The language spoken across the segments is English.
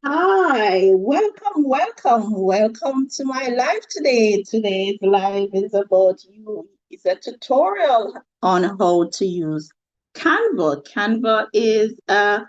Hi, welcome to my live today. Today's live is about you. It's a tutorial on how to use Canva. Canva is a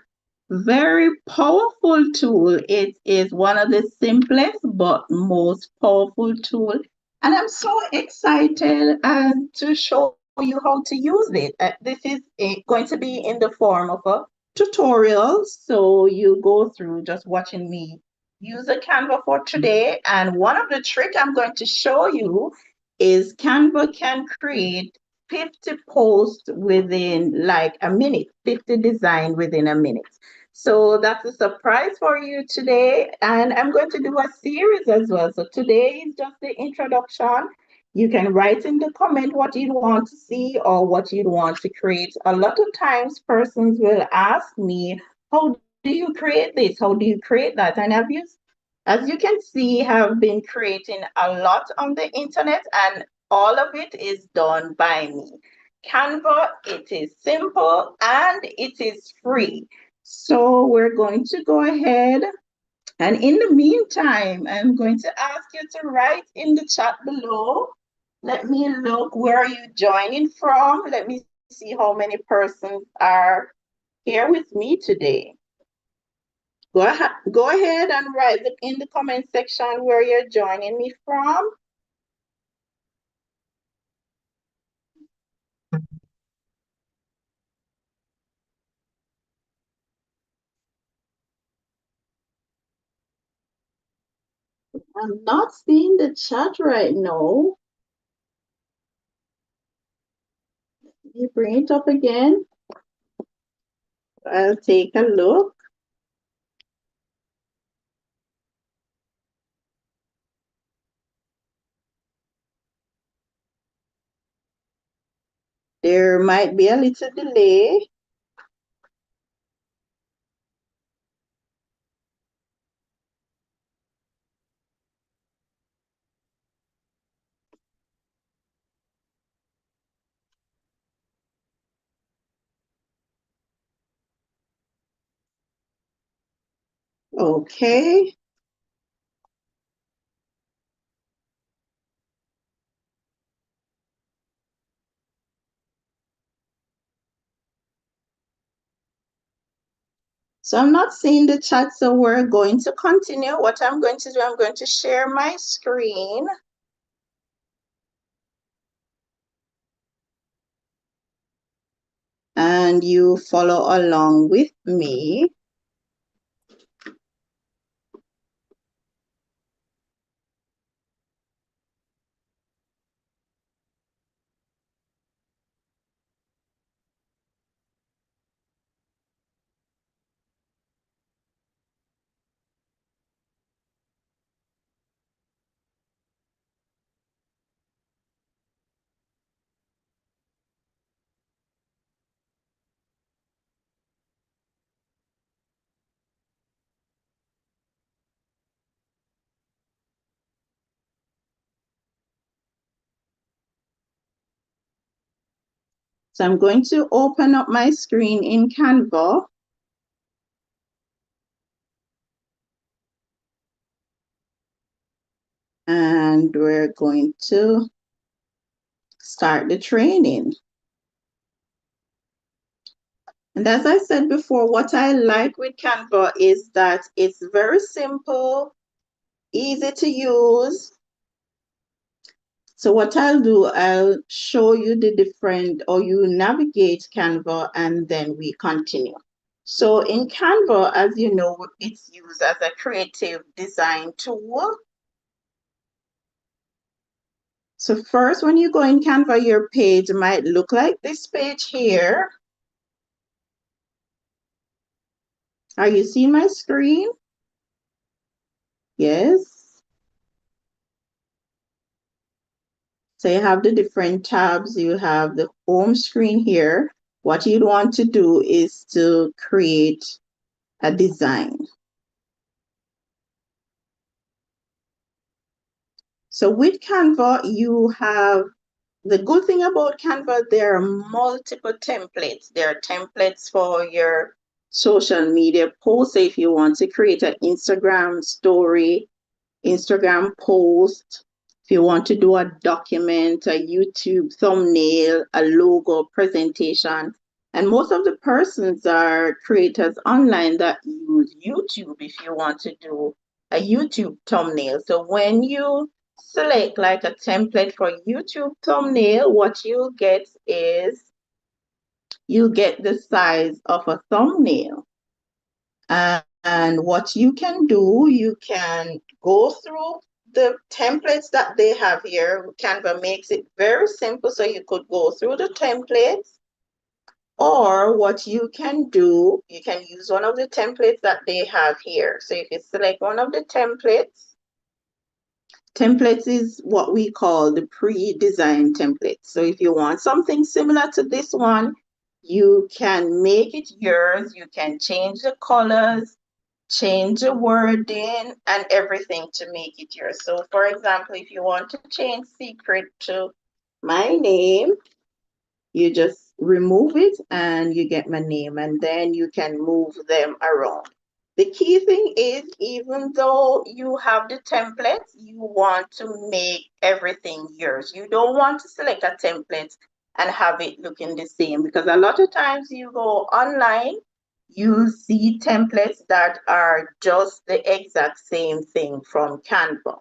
very powerful tool. It is one of the simplest but most powerful tool. And I'm so excited to show you how to use it. This is going to be in the form of a tutorial. So you go through just watching me use a Canva for today. And one of the trick I'm going to show you is Canva can create 50 posts within like a minute, 50 design within a minute. So that's a surprise for you today. And I'm going to do a series as well. So today is just the introduction. You can write in the comment what you'd want to see or what you'd want to create. A lot of times persons will ask me, how do you create this? How do you create that? And as you can see, have been creating a lot on the internet and all of it is done by me. Canva, it is simple and it is free. So we're going to go ahead. And in the meantime, I'm going to ask you to write in the chat below. Let me look, where are you joining from? Let me see how many persons are here with me today. Go ahead and write in the comment section where you're joining me from. I'm not seeing the chat right now. Let me bring it up again. I'll take a look. There might be a little delay. Okay. So I'm not seeing the chat, so we're going to continue. What I'm going to do, I'm going to share my screen. And you follow along with me. So I'm going to open up my screen in Canva. And we're going to start the training. And as I said before, what I like with Canva is that it's very simple, easy to use. So what I'll do, I'll show you the different, or you navigate Canva and then we continue. So in Canva, as you know, it's used as a creative design tool. So first, when you go in Canva, your page might look like this page here. Are you seeing my screen? Yes. So you have the different tabs. You have the home screen here. What you'd want to do is to create a design. So with Canva, you have the good thing about Canva, there are multiple templates. There are templates for your social media post. So if you want to create an Instagram story, Instagram post, if you want to do a document, a YouTube thumbnail, a logo presentation, and most of the persons are creators online that use YouTube if you want to do a YouTube thumbnail. So when you select like a template for YouTube thumbnail, what you get is you get the size of a thumbnail. And what you can do, you can go through the templates that they have here. Canva makes it very simple, so you could go through the templates. Or what you can do, you can use one of the templates that they have here. So if you select one of the templates, templates is what we call the pre-designed template. So if you want something similar to this one, you can make it yours. You can change the colors, change the wording and everything to make it yours. So for example, if you want to change secret to my name, you just remove it and you get my name, and then you can move them around. The key thing is, even though you have the templates, you want to make everything yours. You don't want to select a template and have it looking the same, because a lot of times you go online, you see templates that are just the exact same thing from Canva.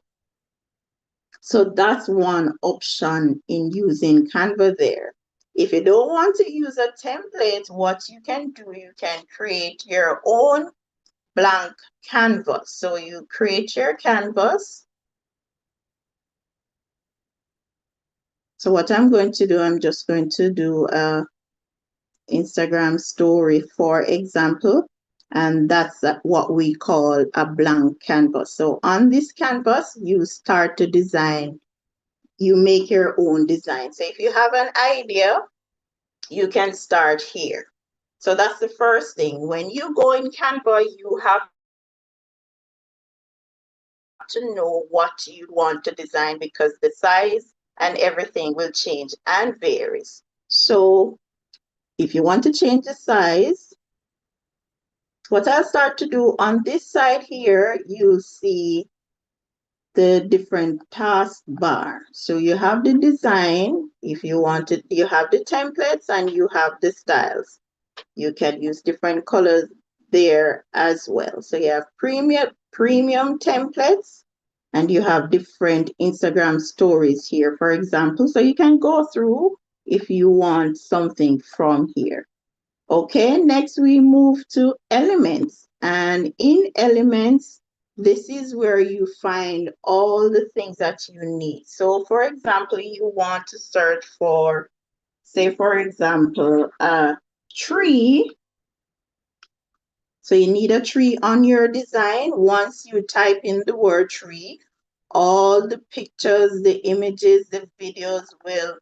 So that's one option in using Canva there. If you don't want to use a template, what you can do, you can create your own blank canvas. So you create your canvas. So what I'm going to do, I'm just going to do a Instagram story, for example, and that's what we call a blank canvas. So on this canvas, you start to design. You make your own design. So if you have an idea, you can start here. So that's the first thing. When you go in Canva, you have to know what you want to design, because the size and everything will change and varies. So if you want to change the size, what I'll start to do on this side here, you'll see the different task bar. So you have the design, if you want it, you have the templates and you have the styles. You can use different colors there as well. So you have premium templates, and you have different Instagram stories here, for example. So you can go through if you want something from here. Okay, next we move to elements. And in elements, this is where you find all the things that you need. So for example, you want to search for, say for example, a tree. So you need a tree on your design. Once you type in the word tree, all the pictures, the images, the videos will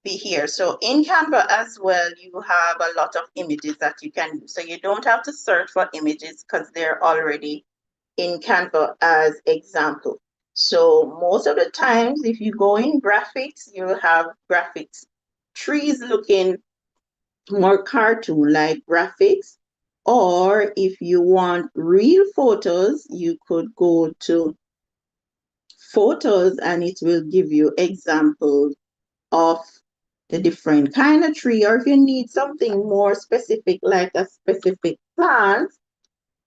be here. So in Canva as well, you have a lot of images that you can use. So you don't have to search for images because they're already in Canva as example. So most of the times, if you go in graphics, you have graphics, trees looking more cartoon-like graphics. Or if you want real photos, you could go to photos and it will give you examples of the different kind of tree. Or if you need something more specific, like a specific plant,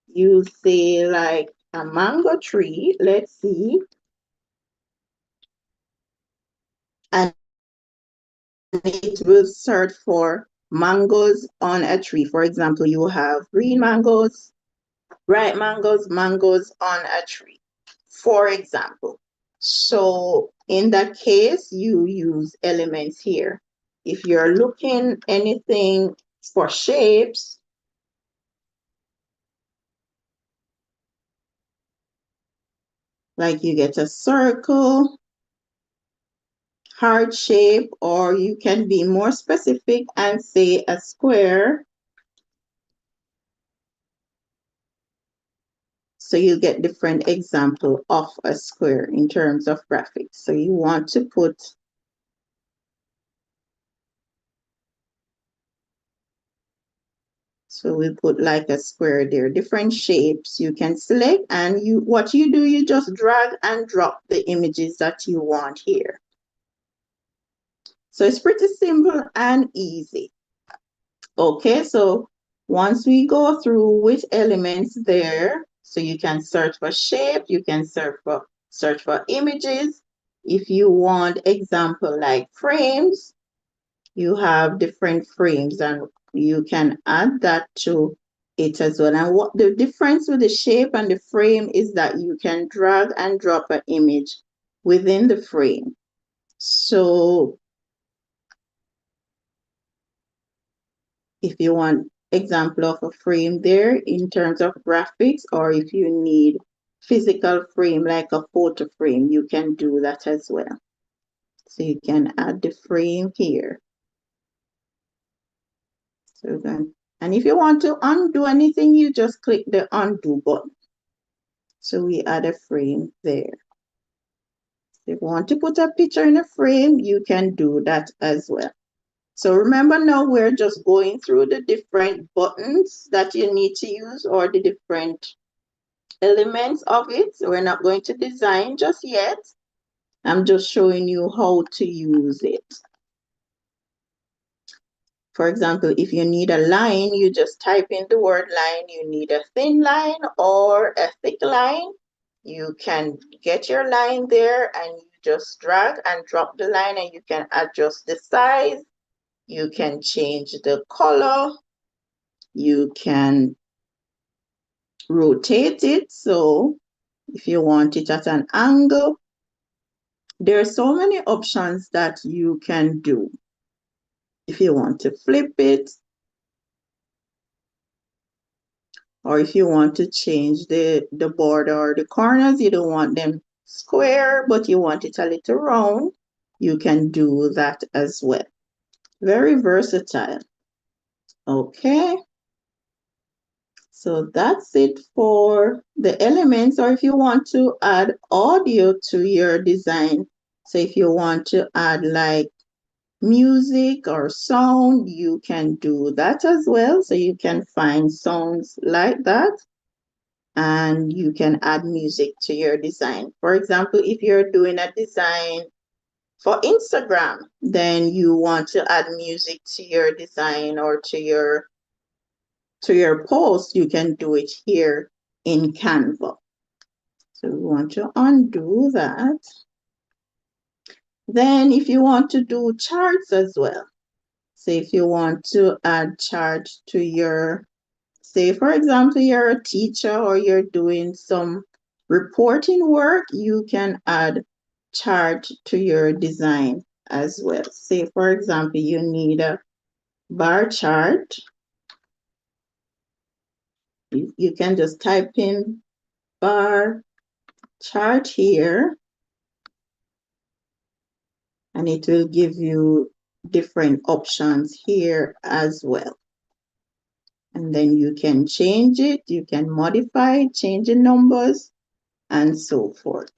you say like a mango tree, let's see, and it will search for mangoes on a tree. For example, you have green mangoes, bright mangoes, mangoes on a tree, for example. So in that case, you use elements here. If you're looking anything for shapes, like you get a circle, heart shape, or you can be more specific and say a square. So you get different example of a square in terms of graphics. So you want to put So we put like a square there, different shapes you can select, and what you do, you just drag and drop the images that you want here. So it's pretty simple and easy. Okay, so once we go through with elements there, so you can search for shape, you can search for images. If you want example like frames, you have different frames and you can add that to it as well. And what the difference with the shape and the frame is that you can drag and drop an image within the frame. So if you want example of a frame there in terms of graphics, or if you need physical frame like a photo frame, you can do that as well. So you can add the frame here. So then, and if you want to undo anything, you just click the undo button. So we add a frame there. If you want to put a picture in a frame, you can do that as well. So remember now we're just going through the different buttons that you need to use, or the different elements of it. So we're not going to design just yet. I'm just showing you how to use it. For example, if you need a line, you just type in the word line. You need a thin line or a thick line. You can get your line there and you just drag and drop the line, and you can adjust the size. You can change the color. You can rotate it. So if you want it at an angle, there are so many options that you can do. If you want to flip it, or if you want to change the border or the corners, you don't want them square, but you want it a little round, you can do that as well. Very versatile. Okay. So that's it for the elements. Or if you want to add audio to your design, so if you want to add like music or sound, you can do that as well. So you can find sounds like that and you can add music to your design. For example, if you're doing a design for Instagram, then you want to add music to your design or to your post, you can do it here in Canva. So we want to undo that. Then if you want to do charts as well, say if you want to add charts to your, say for example, you're a teacher or you're doing some reporting work, you can add chart to your design as well. Say for example, you need a bar chart. You can just type in bar chart here, and it will give you different options here as well. And then you can change it, you can modify, change the numbers, and so forth.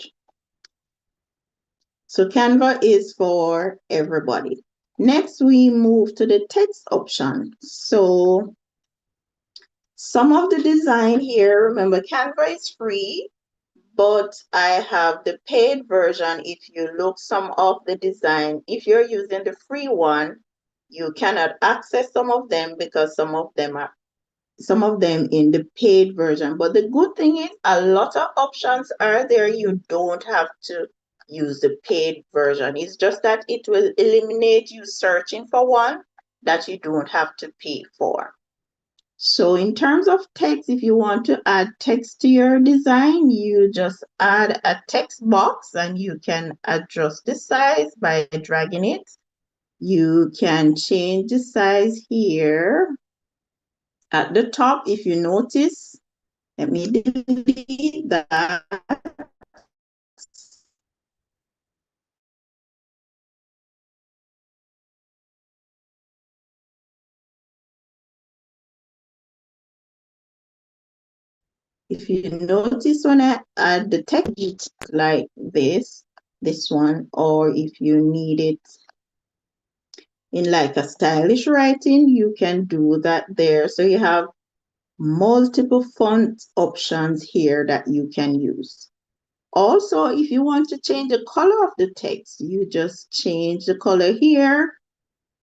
So Canva is for everybody. Next, we move to the text option. So some of the design here, remember Canva is free, but I have the paid version. If you look some of the design, if you're using the free one, you cannot access some of them because some of them in the paid version. But the good thing is a lot of options are there. You don't have to use the paid version. It's just that it will eliminate you searching for one that you don't have to pay for. So in terms of text, if you want to add text to your design, you just add a text box and you can adjust the size by dragging it. You can change the size here at the top. If you notice, let me delete that. If you notice when I add the text like this one, or if you need it in like a stylish writing, you can do that there. So you have multiple font options here that you can use. Also, if you want to change the color of the text, you just change the color here.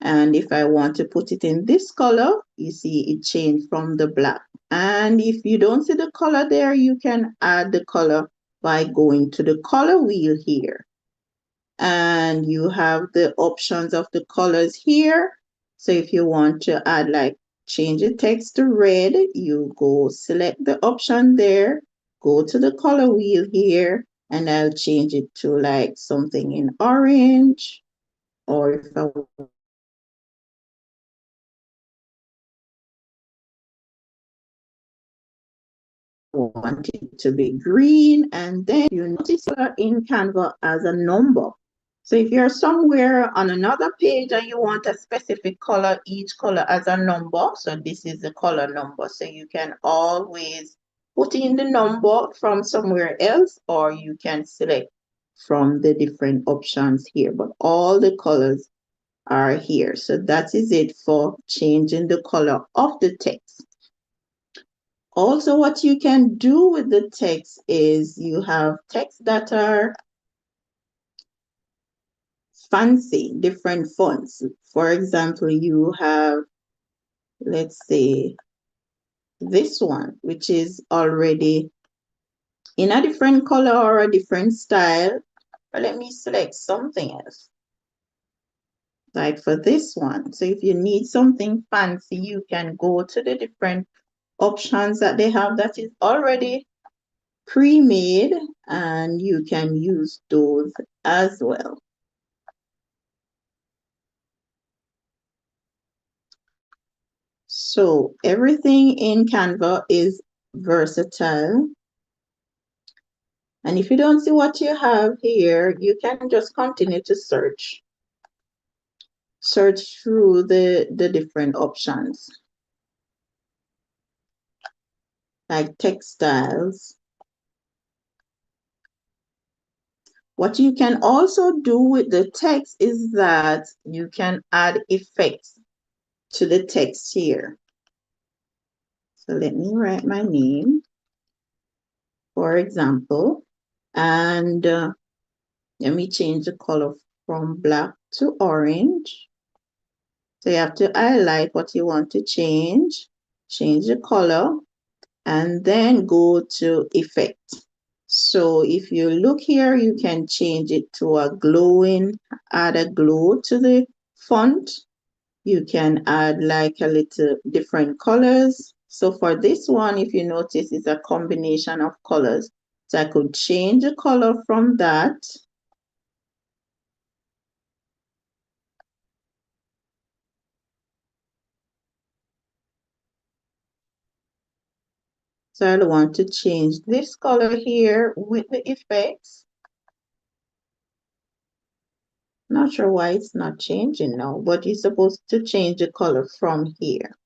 And if I want to put it in this color, you see it changed from the black. And if you don't see the color there, you can add the color by going to the color wheel here. And you have the options of the colors here. So if you want to add, like, change the text to red, you go select the option there, go to the color wheel here, and I'll change it to like something in orange. Or if I want it to be green, and then you notice in Canva as a number. So if you're somewhere on another page and you want a specific color, each color as a number, so this is the color number. So you can always put in the number from somewhere else, or you can select from the different options here, but all the colors are here. So that is it for changing the color of the text. Also, what you can do with the text is you have text that are fancy, different fonts. For example, you have, let's say, this one, which is already in a different color or a different style. But let me select something else, like for this one. So if you need something fancy, you can go to the different options that they have that is already pre-made, and you can use those as well. So everything in Canva is versatile. And if you don't see what you have here, you can just continue to search. Search through the different options, like textiles. What you can also do with the text is that you can add effects to the text here. So let me write my name, for example, and let me change the color from black to orange. So you have to highlight what you want to change the color, and then go to effect. So if you look here, you can change it to a glowing, add a glow to the font. You can add like a little different colors. So for this one, if you notice, it's a combination of colors. So I could change the color from that. So I want to change this color here with the effects. Not sure why it's not changing now, but you're supposed to change the color from here.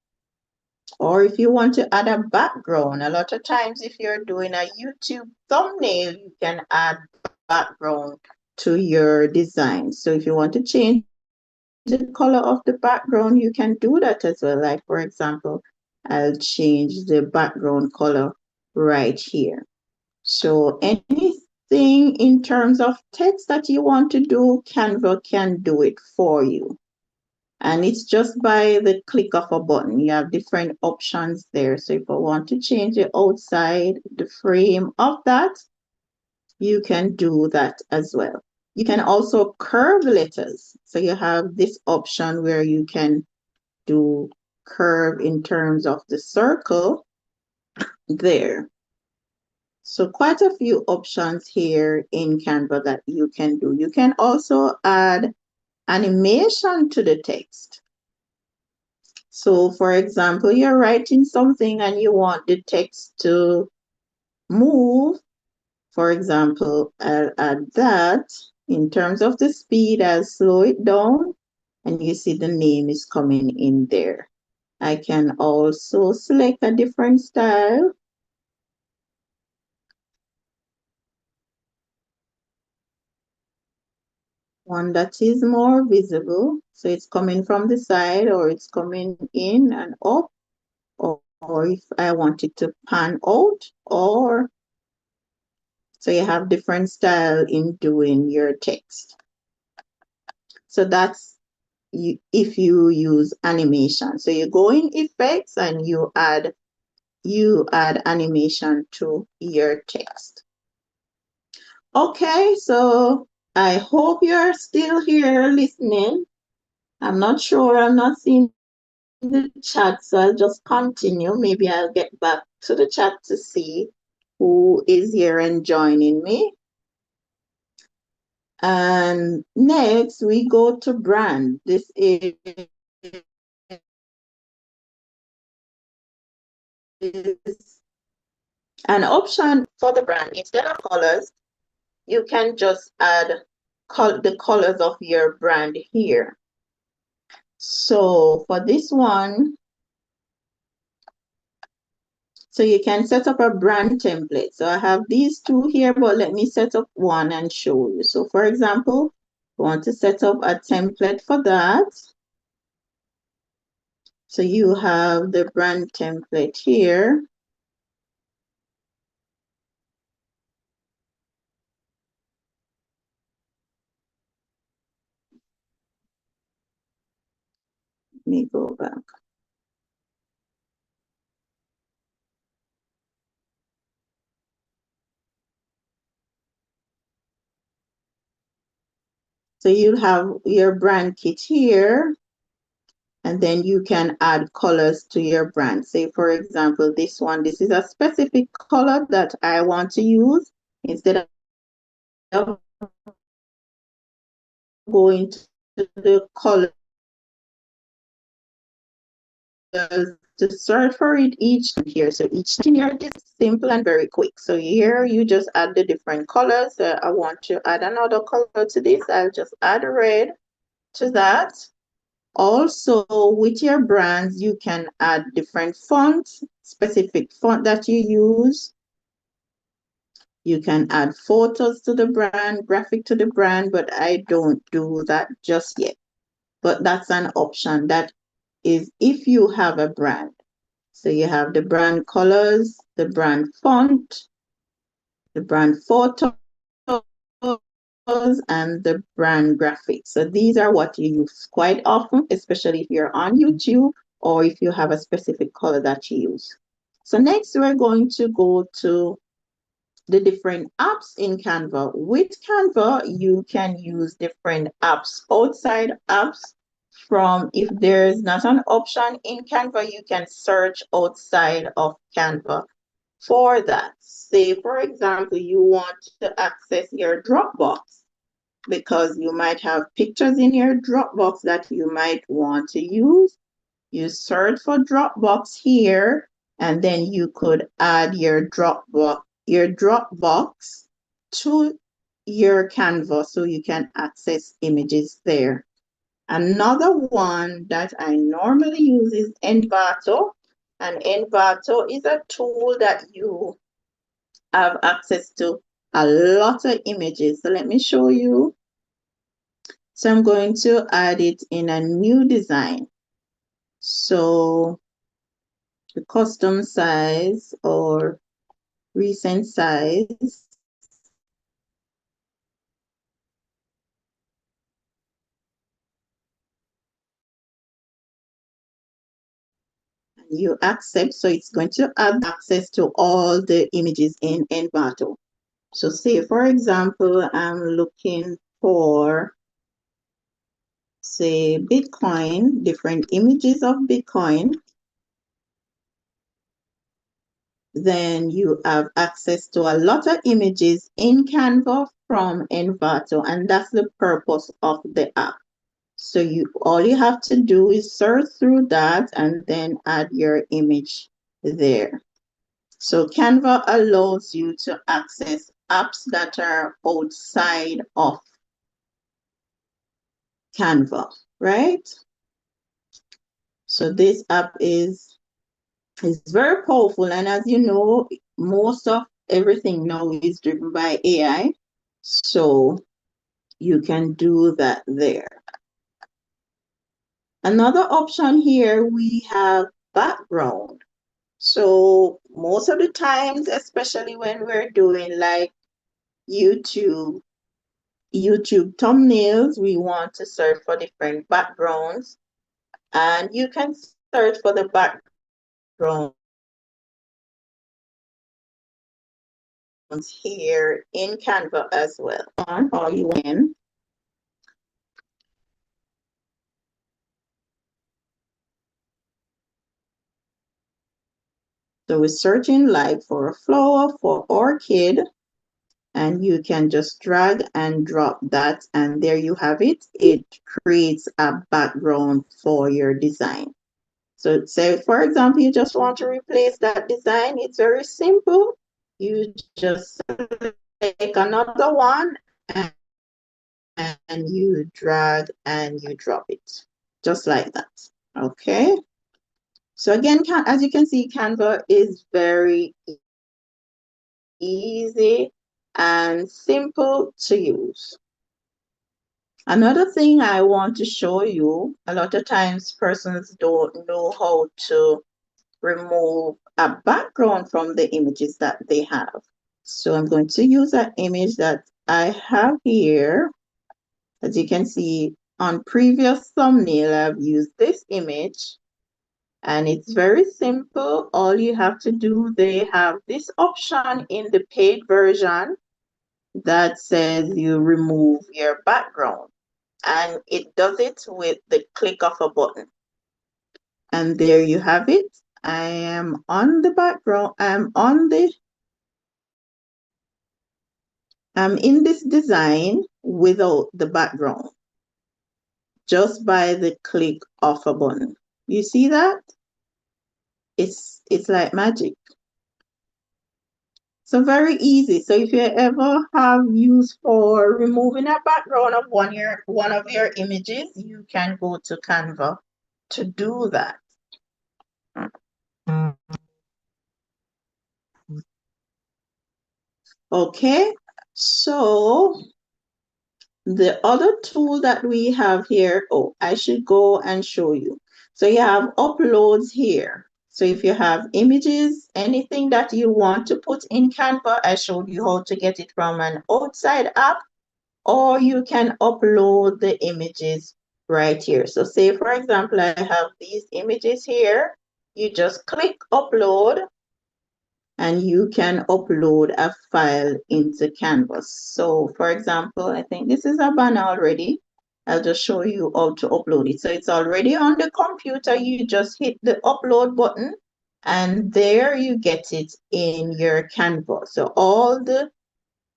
Or if you want to add a background, a lot of times if you're doing a YouTube thumbnail, you can add background to your design. So if you want to change the color of the background, you can do that as well. Like, for example, I'll change the background color right here. So anything in terms of text that you want to do, Canva can do it for you. And it's just by the click of a button. You have different options there. So if I want to change the outside, the frame of that, you can do that as well. You can also curve letters. So you have this option where you can do curve in terms of the circle there. So quite a few options here in Canva that you can do. You can also add animation to the text. So for example, you're writing something and you want the text to move. For example, I'll add that. In terms of the speed, I'll slow it down, and you see the name is coming in there. I can also select a different style. One that is more visible. So it's coming from the side, or it's coming in and up, or if I want it to pan out, or so you have different style in doing your text. So that's if you use animation. So you go in effects and you add animation to your text. Okay, so I hope you're still here listening. I'm not sure, I'm not seeing the chat, so I'll just continue. Maybe I'll get back to the chat to see who is here and joining me. And next we go to brand. This is an option for the brand. Instead of colors, you can just add the colors of your brand here. So for this one, so you can set up a brand template. So I have these two here, but let me set up one and show you. So for example, I want to set up a template for that. So you have the brand template here. Let me go back. So you'll have your brand kit here, and then you can add colors to your brand. Say, for example, this one, this is a specific color that I want to use. Instead of going to the colors to search for it each here. So each here is simple and very quick. So here you just add the different colors. I want to add another color to this. I'll just add red to that. Also, with your brands, you can add different fonts, specific font that you use. You can add photos to the brand, graphic to the brand, but I don't do that just yet. But that's an option. That is if you have a brand. So you have the brand colors, the brand font, the brand photos, and the brand graphics. So these are what you use quite often, especially if you're on YouTube or if you have a specific color that you use. So next we're going to go to the different apps in Canva. With Canva, you can use different apps, outside apps. From if there's not an option in Canva, you can search outside of Canva for that. Say, for example, you want to access your Dropbox because you might have pictures in your Dropbox that you might want to use. You search for Dropbox here, and then you could add your Dropbox to your Canva so you can access images there. Another one that I normally use is Envato. And Envato is a tool that you have access to a lot of images. So let me show you. So I'm going to add it in a new design. So the custom size or recent size. You accept, so it's going to add access to all the images in Envato. So say, for example, I'm looking for, say, Bitcoin, different images of Bitcoin. Then you have access to a lot of images in Canva from Envato, and that's the purpose of the app. So all you have to do is search through that and then add your image there. So Canva allows you to access apps that are outside of Canva, right? So this app is very powerful. And as you know, most of everything now is driven by AI. So you can do that there. Another option here, we have background. So most of the times, especially when we're doing like YouTube, YouTube thumbnails, we want to search for different backgrounds, and you can search for the backgrounds here in Canva as well. On or you in. So we're searching like for a flower for orchid, and you can just drag and drop that, and there you have it. It creates a background for your design. So say, for example, you just want to replace that design. It's very simple. You just take another one and you drag and you drop it, just like that. Okay. So again, as you can see, Canva is very easy and simple to use. Another thing I want to show you, a lot of times persons don't know how to remove a background from the images that they have. So I'm going to use an image that I have here. As you can see on previous thumbnail, I've used this image, and it's very simple. All you have to do, they have this option in the paid version that says you remove your background, and it does it with the click of a button. And there you have it. I am on the background. I'm in this design without the background, just by the click of a button. You see that? It's like magic. So very easy. So if you ever have use for removing a background of one of your images, you can go to Canva to do that. Okay, so the other tool that we have here, oh, I should go and show you. So you have uploads here. So if you have images, anything that you want to put in Canva, I showed you how to get it from an outside app, or you can upload the images right here. So say, for example, I have these images here. You just click upload, and you can upload a file into Canvas. So for example, I think this is a banner already. I'll just show you how to upload it. So it's already on the computer. You just hit the upload button, and there you get it in your Canva. So all the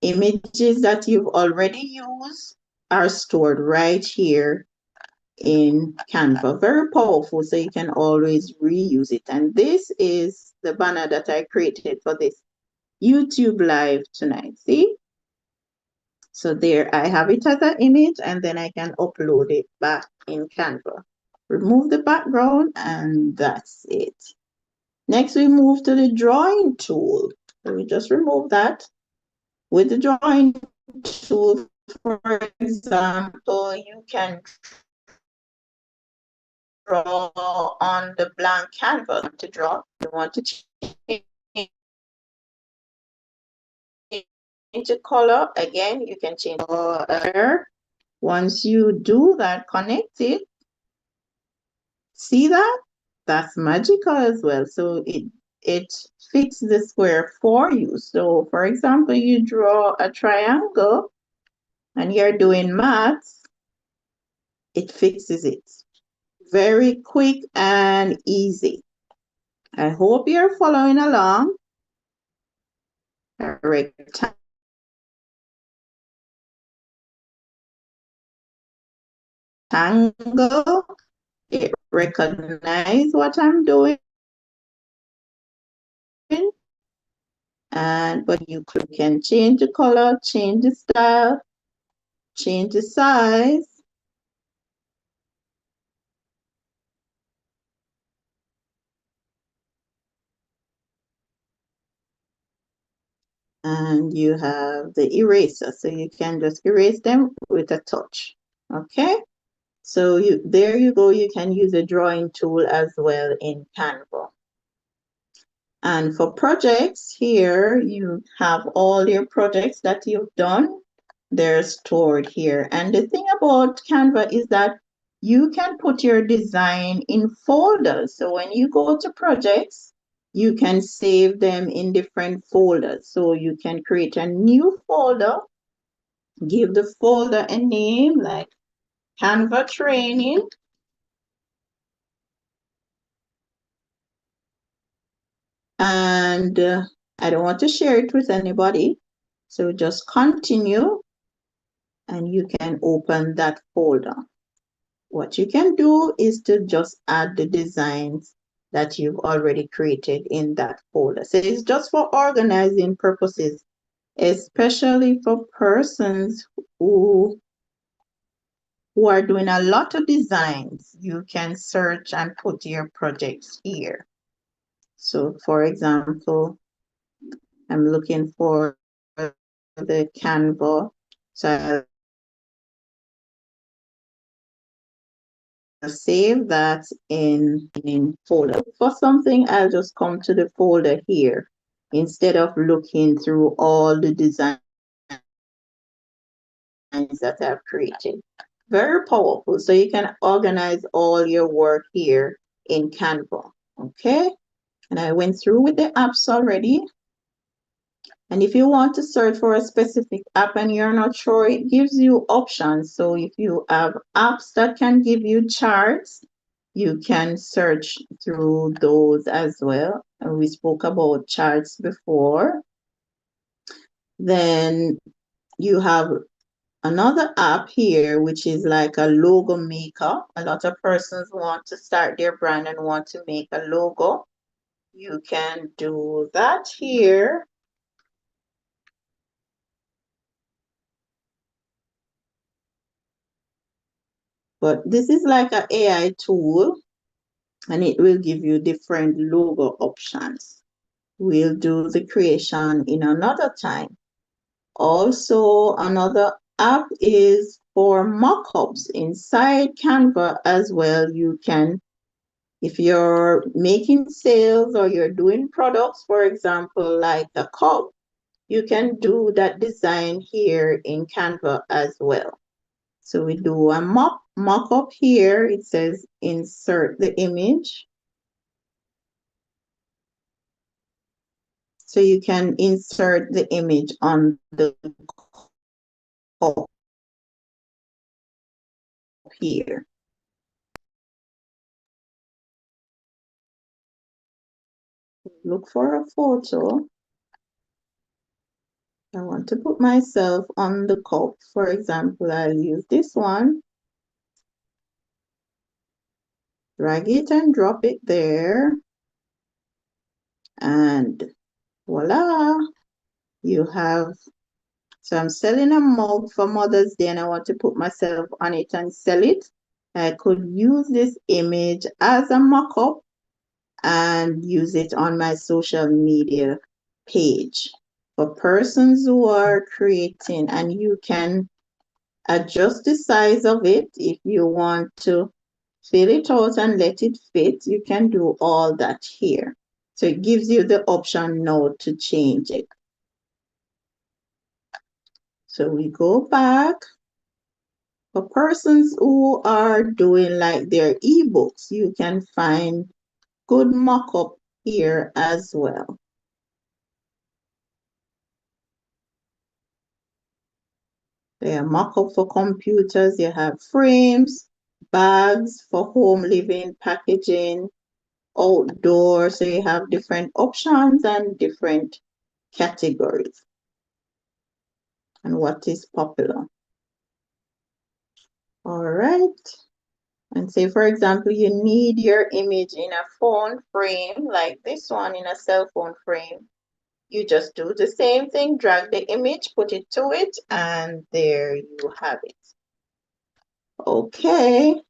images that you've already used are stored right here in Canva. Very powerful, so you can always reuse it. And this is the banner that I created for this YouTube live tonight. See? So there I have it as an image, and then I can upload it back in Canva. Remove the background, and that's it. Next, we move to the drawing tool. So we just remove that. With the drawing tool, for example, you can draw on the blank canvas to draw. You want to change the color. Again, you can change color. Once you do that, connect it. See that? That's magical as well. So it fits the square for you. So for example, you draw a triangle and you're doing maths, it fixes it. Very quick and easy. I hope you're following along. A rectangle. It recognizes what I'm doing, and but you can change the color, change the style, change the size. And you have the eraser, so you can just erase them with a touch. Okay, so there you go. You can use a drawing tool as well in Canva. And for projects, here you have all your projects that you've done. They're stored here. And the thing about Canva is that you can put your design in folders. So when you go to projects, you can save them in different folders. So you can create a new folder, give the folder a name like Canva Training. And I don't want to share it with anybody. So just continue and you can open that folder. What you can do is to just add the designs that you've already created in that folder. So it's just for organizing purposes, especially for persons who are doing a lot of designs. You can search and put your projects here. So for example, I'm looking for the Canva. So I'll save that in folder. For something, I'll just come to the folder here instead of looking through all the designs that I've created. Very powerful. So you can organize all your work here in Canva. Okay. And I went through with the apps already. And if you want to search for a specific app and you're not sure, it gives you options. So if you have apps that can give you charts, you can search through those as well. And we spoke about charts before. Then you have another app here, which is like a logo maker. A lot of persons want to start their brand and want to make a logo. You can do that here. But this is like an AI tool and it will give you different logo options. We'll do the creation in another time. Also, another app is for mockups inside Canva as well. You can, if you're making sales or you're doing products, for example, like a cup, you can do that design here in Canva as well. So we do a mock-up here. It says insert the image. So you can insert the image on the cup here. Look for a photo. I want to put myself on the cup. For example, I'll use this one. Drag it and drop it there. And voila, you have, so I'm selling a mug for Mother's Day and I want to put myself on it and sell it. I could use this image as a mock-up and use it on my social media page. For persons who are creating, and you can adjust the size of it if you want to fill it out and let it fit. You can do all that here. So it gives you the option now to change it. So we go back. For persons who are doing like their ebooks, you can find good mock-up here as well. There are mock-up for computers. You have frames, bags for home living, packaging, outdoor. So you have different options and different categories and what is popular. All right. And say, for example, you need your image in a phone frame like this one in a cell phone frame. You just do the same thing, drag the image, put it to it, and there you have it. Okay.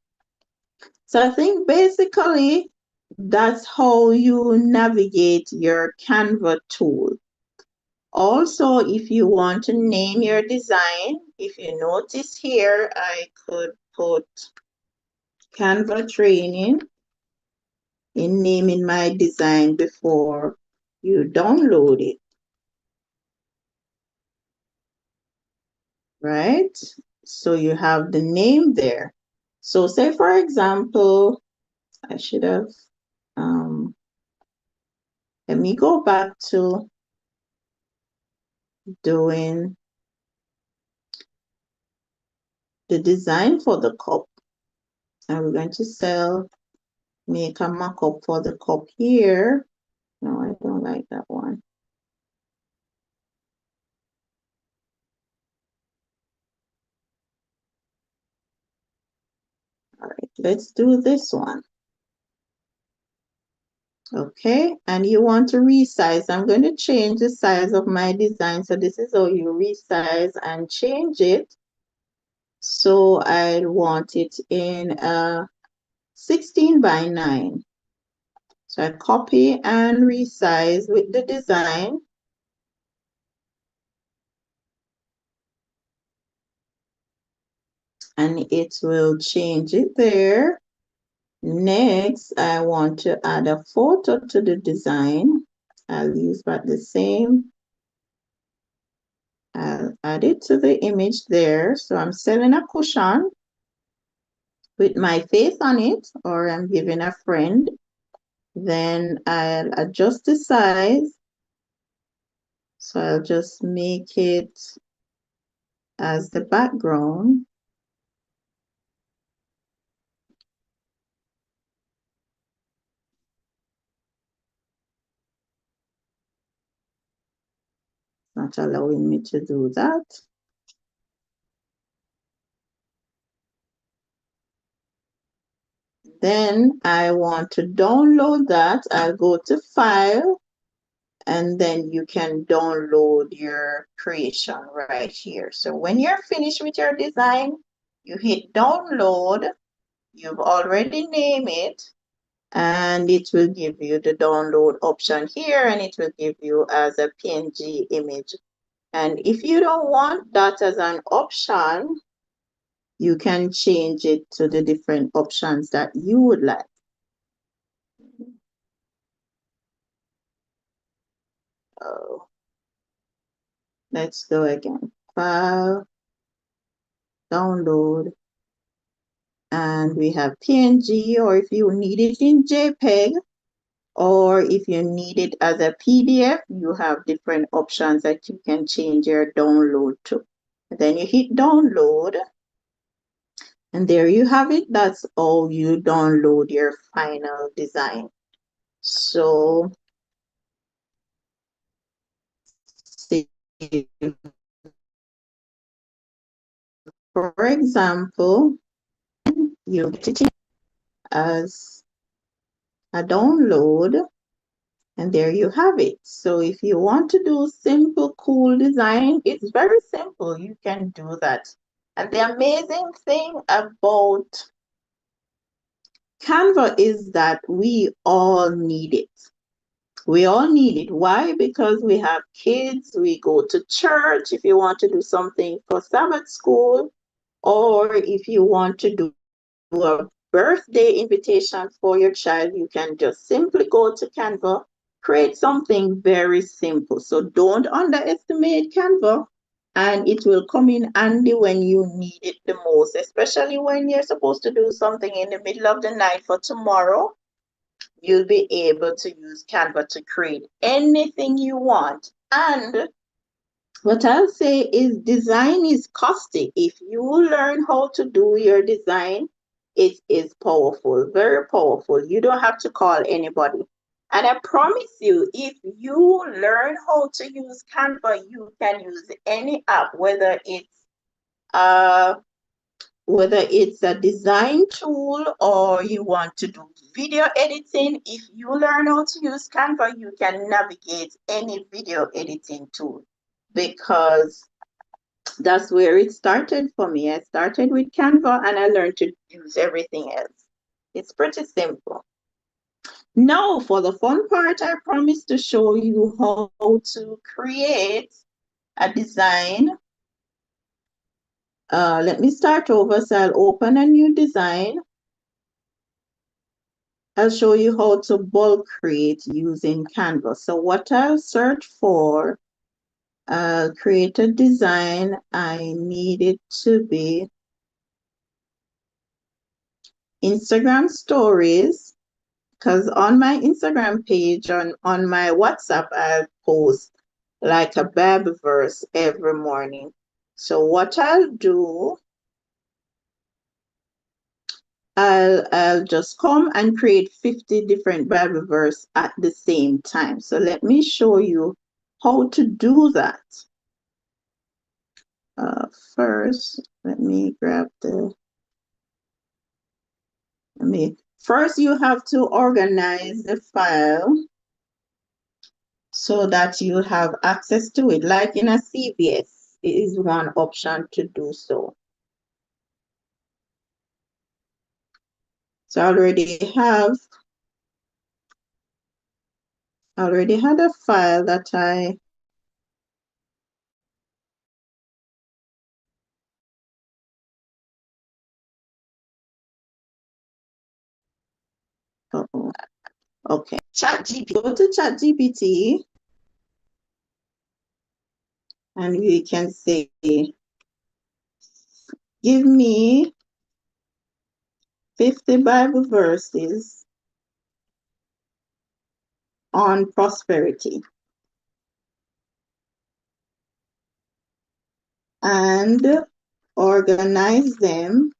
So I think basically that's how you navigate your Canva tool. Also, if you want to name your design, if you notice here, I could put Canva training in naming my design before you download it, right? So you have the name there. So say, for example, I should have, let me go back to doing the design for the cup. And we're going to make a mock-up for the cup here. No, I don't like that one. All right, let's do this one. Okay, and you want to resize. I'm going to change the size of my design. So this is how you resize and change it. So I want it in 16 by 9. So I copy and resize with the design. And it will change it there. Next, I want to add a photo to the design. I'll use about the same. I'll add it to the image there. So I'm selling a cushion with my face on it, or I'm giving a friend. Then I'll adjust the size. So I'll just make it as the background. Not allowing me to do that. Then I want to download that. I'll go to File, and then you can download your creation right here. So when you're finished with your design, you hit download. You've already named it, and it will give you the download option here, and it will give you as a PNG image. And if you don't want that as an option, you can change it to the different options that you would like. Oh, let's go again. File, download, and we have PNG, or if you need it in JPEG, or if you need it as a PDF, you have different options that you can change your download to. Then you hit download, and there you have it. That's how you download your final design. So, for example, you get it as a download, and there you have it. So if you want to do simple, cool design, it's very simple. You can do that. And the amazing thing about Canva is that we all need it. We all need it. Why? Because we have kids, we go to church if you want to do something for Sabbath school, or if you want to do a birthday invitation for your child, you can just simply go to Canva, create something very simple. So don't underestimate Canva, and it will come in handy when you need it the most, especially when you're supposed to do something in the middle of the night for tomorrow. You'll be able to use Canva to create anything you want. And what I'll say is design is costly. If you learn how to do your design, it is powerful, very powerful. You don't have to call anybody. And I promise you, if you learn how to use Canva, you can use any app, uh, whether it's a design tool or you want to do video editing. If you learn how to use Canva, you can navigate any video editing tool, because that's where it started for me. I started with Canva and I learned to use everything else. It's pretty simple. Now, for the fun part, I promised to show you how to create a design. Let me start over. So I'll open a new design. I'll show you how to bulk create using Canva. So what I'll search for, create a design. I need it to be Instagram stories, because on my Instagram page, on my WhatsApp, I post like a Bible verse every morning. So what I'll do, I'll just come and create 50 different Bible verse at the same time. So let me show you how to do that. First, let me grab the, first you have to organize the file so that you have access to it. Like in a CVS, it is one option to do so. So I already had a file that I okay. Go to ChatGPT and we can say, give me 50 Bible verses on prosperity and organize them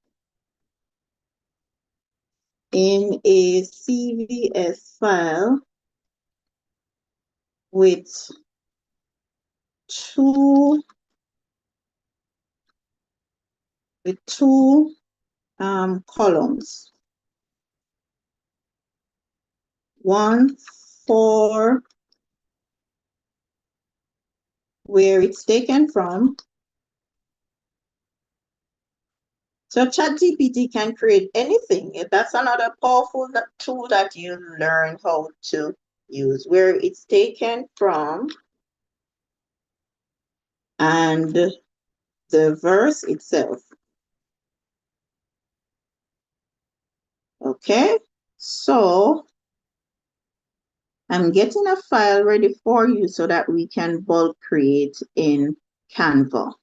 in a CVS file with two columns. One for where it's taken from. So ChatGPT can create anything. That's another powerful tool that you learn how to use, where it's taken from and the verse itself. Okay, so I'm getting a file ready for you so that we can bulk create in Canva.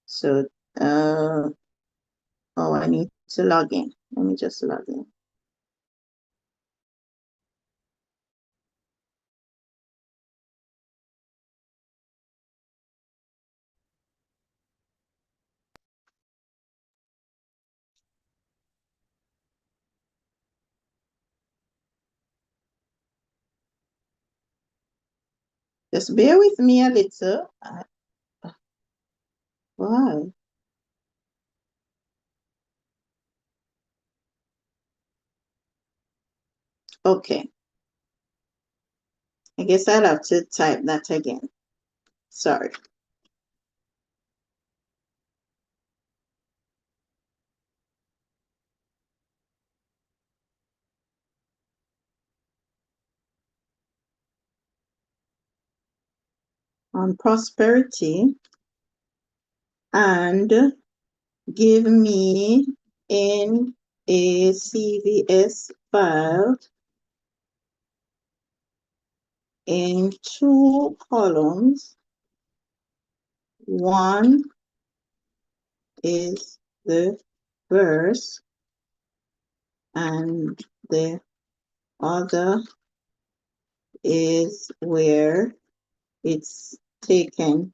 So, oh, I need to log in. Let me just log in. Just bear with me a little. Why? Okay. I guess I'll have to type that again. Sorry. On prosperity and give me in a CVS file in two columns. One is the verse and the other is where it's taken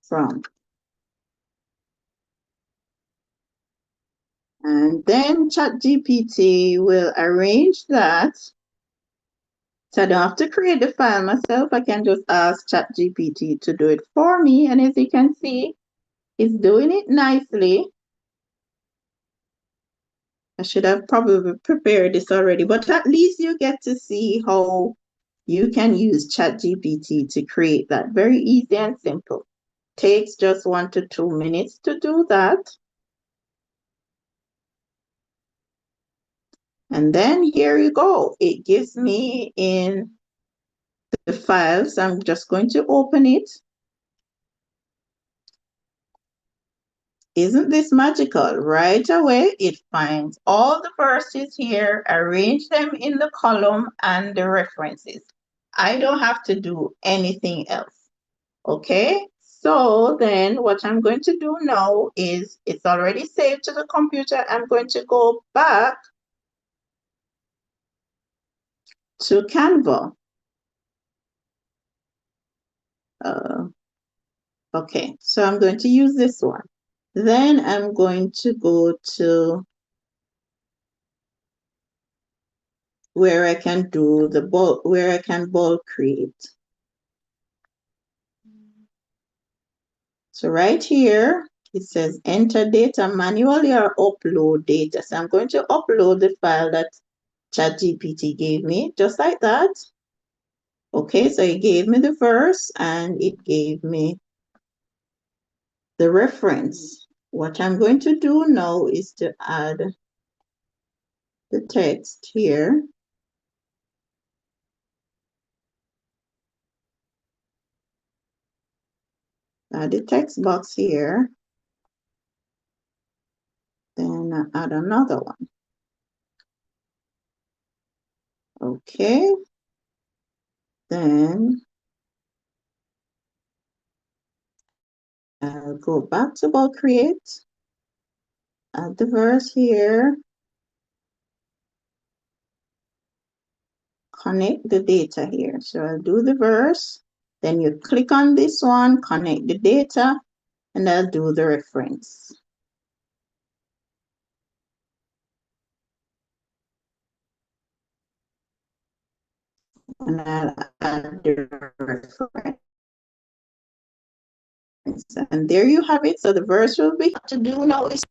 from. And then ChatGPT will arrange that. So I don't have to create the file myself. I can just ask ChatGPT to do it for me. And as you can see, it's doing it nicely. I should have probably prepared this already, but at least you get to see how you can use ChatGPT to create that. Very easy and simple. Takes just 1 to 2 minutes to do that. And then here you go. It gives me in the files. I'm just going to open it. Isn't this magical? Right away, it finds all the verses here, arrange them in the column and the references. I don't have to do anything else. Okay, so then what I'm going to do now is it's already saved to the computer. I'm going to go back to Canva. Okay, so I'm going to use this one. Then I'm going to go to where I can do the bulk, where I can bulk create. So right here, it says enter data manually or upload data. So I'm going to upload the file that ChatGPT gave me, just like that. Okay, so it gave me the verse and it gave me the reference. What I'm going to do now is to add the text here. Add the text box here. Then add another one. Okay. Then I'll go back to bulk create. Add the verse here. Connect the data here. So I'll do the verse. Then you click on this one, connect the data, and I'll do the reference. And I'll add the reference. And there you have it. So the verse will be to do now is,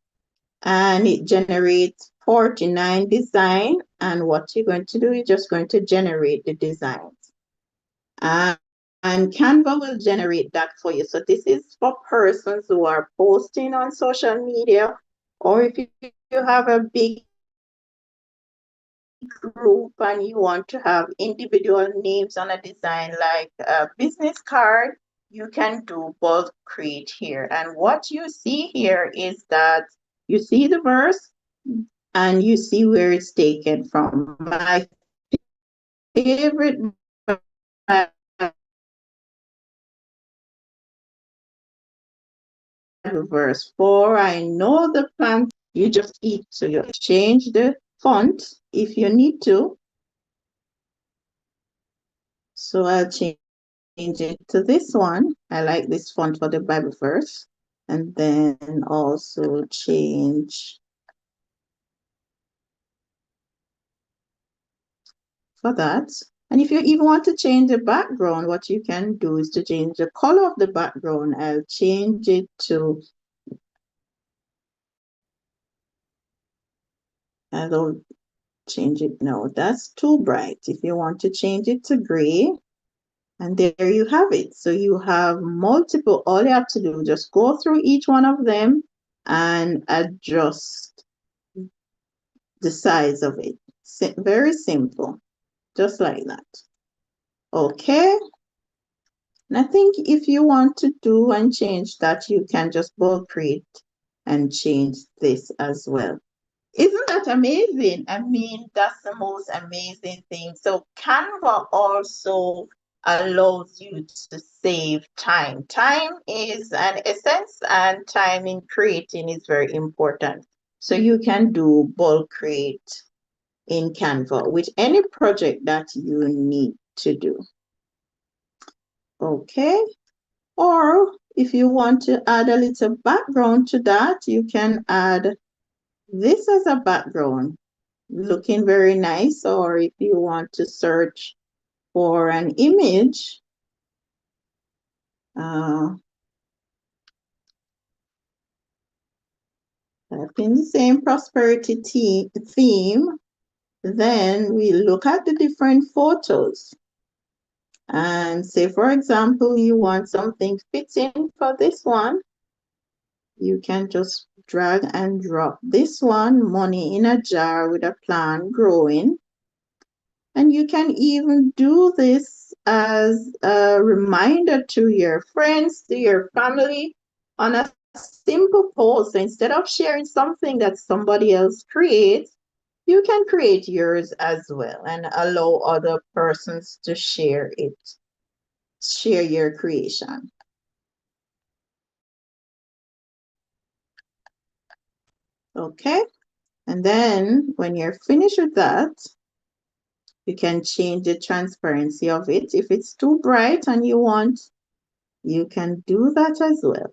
and it generates 49 design. And what you're going to do, you're just going to generate the designs. And Canva will generate that for you. So this is for persons who are posting on social media, or if you have a big group and you want to have individual names on a design like a business card, you can do bulk create here. And what you see here is that you see the verse and you see where it's taken from. My favorite verse 4, I know the plans you just eat. So you change the font if you need to. So I'll change it to this one. I like this font for the Bible verse. And then also change for that. And if you even want to change the background, what you can do is to change the color of the background. I'll change it to, I don't change it, no, that's too bright. If you want to change it to gray, and there you have it. So you have multiple, all you have to do, just go through each one of them and adjust the size of it. Very simple, just like that. Okay. And I think if you want to do and change that, you can just bulk create and change this as well. Isn't that amazing? I mean, that's the most amazing thing. So Canva also allows you to save time. Time is an essence, and time in creating is very important. So you can do bulk create in Canva with any project that you need to do. Okay. Or if you want to add a little background to that, you can add this as a background, looking very nice. Or if you want to search for an image, type in the same prosperity theme, then we look at the different photos. And say, for example, you want something fitting for this one, you can just drag and drop this one, money in a jar with a plant growing. And you can even do this as a reminder to your friends, to your family on a simple post. So instead of sharing something that somebody else creates, you can create yours as well and allow other persons to share it, share your creation. Okay. And then when you're finished with that, you can change the transparency of it. If it's too bright and you want, you can do that as well.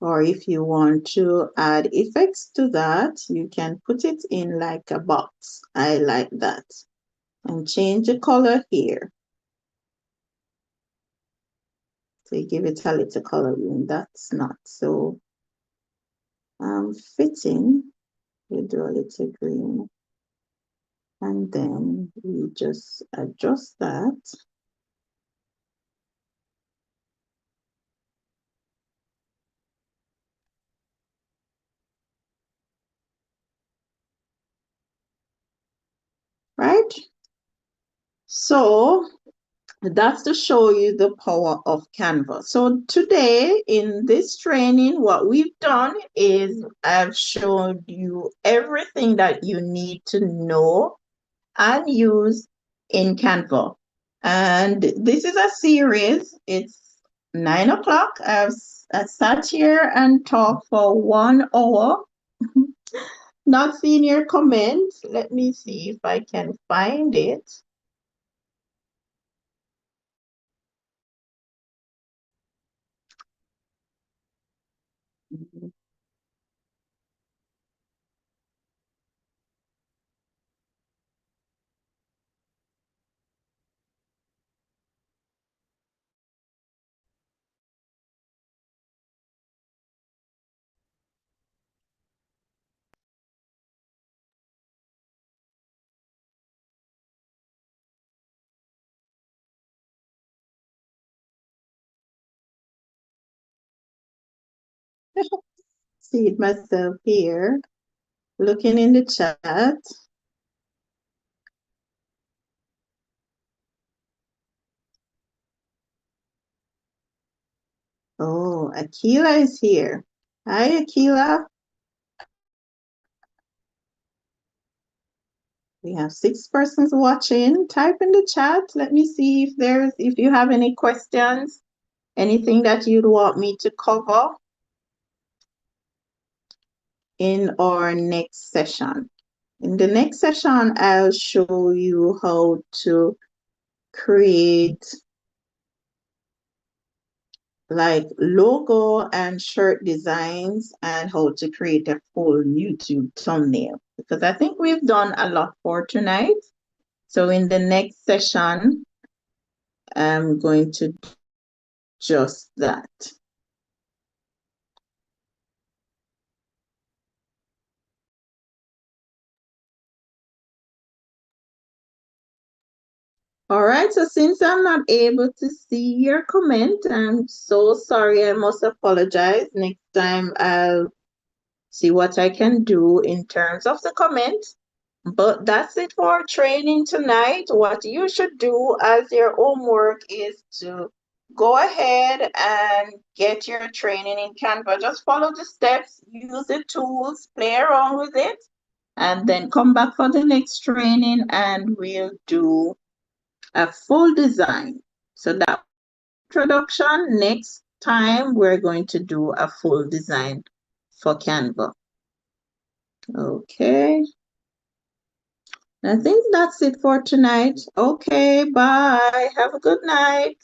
Or if you want to add effects to that, you can put it in like a box. I like that. And change the color here. So you give it a little coloring. That's not so fitting. You do a little green. And then we just adjust that. Right? So that's to show you the power of Canva. So today in this training, what we've done is I've showed you everything that you need to know and use in Canva. And this is a series. It's 9 o'clock. I sat here and talked for 1 hour. Not seeing your comment. Let me see if I can find it. See it myself here. Looking in the chat. Oh, Akila is here. Hi, Akila. We have 6 persons watching. Type in the chat. Let me see if you have any questions, anything that you'd want me to cover in our next session. In the next session, I'll show you how to create like logo and shirt designs and how to create a full YouTube thumbnail, because I think we've done a lot for tonight. So in the next session, I'm going to do just that. All right, so since I'm not able to see your comment, I'm so sorry. I must apologize. Next time I'll see what I can do in terms of the comment. But that's it for training tonight. What you should do as your homework is to go ahead and get your training in Canva. Just follow the steps, use the tools, play around with it, and then come back for the next training and we'll do a full design. So that introduction, next time we're going to do a full design for Canva. Okay. I think that's it for tonight. Okay, bye. Have a good night.